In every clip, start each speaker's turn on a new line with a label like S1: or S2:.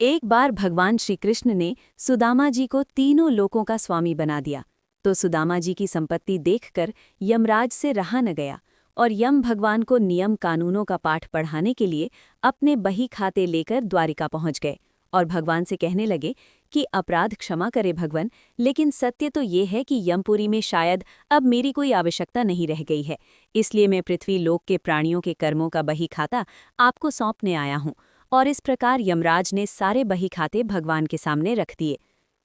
S1: एक बार भगवान श्री कृष्ण ने सुदामा जी को तीनों लोकों का स्वामी बना दिया, तो सुदामा जी की संपत्ति देखकर यमराज से रहा न गया और यम भगवान को नियम कानूनों का पाठ पढ़ाने के लिए अपने बही खाते लेकर द्वारिका पहुंच गए और भगवान से कहने लगे कि अपराध क्षमा करे भगवान, लेकिन सत्य तो ये है कि यमपुरी में शायद अब मेरी कोई आवश्यकता नहीं रह गई है, इसलिए मैं पृथ्वी लोक के प्राणियों के कर्मों का बही खाता आपको सौंपने आया हूँ। और इस प्रकार यमराज ने सारे बही खाते भगवान के सामने रख दिए।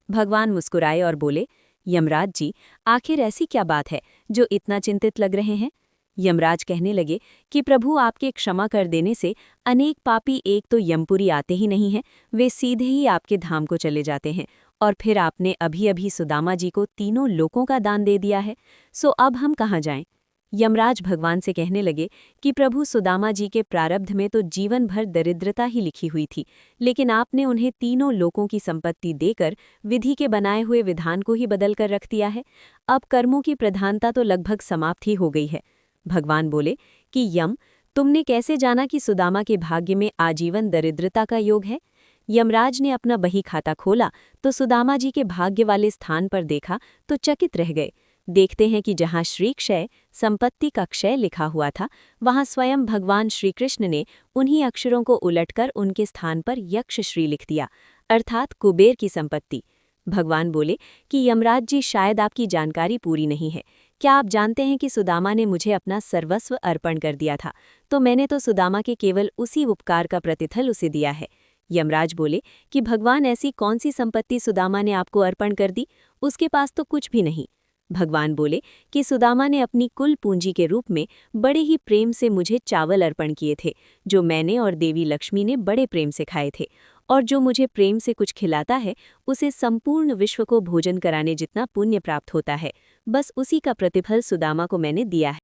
S1: भगवान मुस्कुराए और बोले, यमराज जी, आखिर ऐसी क्या बात है जो इतना चिंतित लग रहे हैं? यमराज कहने लगे कि प्रभु, आपके क्षमा कर देने से अनेक पापी एक तो यमपुरी आते ही नहीं हैं, वे सीधे ही आपके धाम को चले जाते हैं, और फिर आपने अभी अभी सुदामा जी को तीनों लोकों का दान दे दिया है, सो अब हम कहाँ जाएं? यमराज भगवान से कहने लगे कि प्रभु, सुदामा जी के प्रारब्ध में तो जीवन भर दरिद्रता ही लिखी हुई थी, लेकिन आपने उन्हें तीनों लोकों की संपत्ति देकर विधि के बनाए हुए विधान को ही बदल कर रख दिया है। अब कर्मों की प्रधानता तो लगभग समाप्त ही हो गई है। भगवान बोले कि यम, तुमने कैसे जाना कि सुदामा के भाग्य में आजीवन दरिद्रता का योग है? यमराज ने अपना बही खाता खोला तो सुदामा जी के भाग्य वाले स्थान पर देखा तो चकित रह गए। देखते हैं कि जहाँ श्री क्षय, संपत्ति का क्षय लिखा हुआ था, वहाँ स्वयं भगवान श्री कृष्ण ने उन्हीं अक्षरों को उलटकर उनके स्थान पर यक्ष श्री लिख दिया, अर्थात कुबेर की संपत्ति। भगवान बोले कि यमराज जी, शायद आपकी जानकारी पूरी नहीं है। क्या आप जानते हैं कि सुदामा ने मुझे अपना सर्वस्व अर्पण कर दिया था, तो मैंने तो सुदामा के केवल उसी उपकार का प्रतिफल उसे दिया है। यमराज बोले कि भगवान, ऐसी कौन सी संपत्ति सुदामा ने आपको अर्पण कर दी? उसके पास तो कुछ भी नहीं। भगवान बोले कि सुदामा ने अपनी कुल पूंजी के रूप में बड़े ही प्रेम से मुझे चावल अर्पण किए थे, जो मैंने और देवी लक्ष्मी ने बड़े प्रेम से खाए थे, और जो मुझे प्रेम से कुछ खिलाता है उसे संपूर्ण विश्व को भोजन कराने जितना पुण्य प्राप्त होता है। बस उसी का प्रतिफल सुदामा को मैंने दिया है।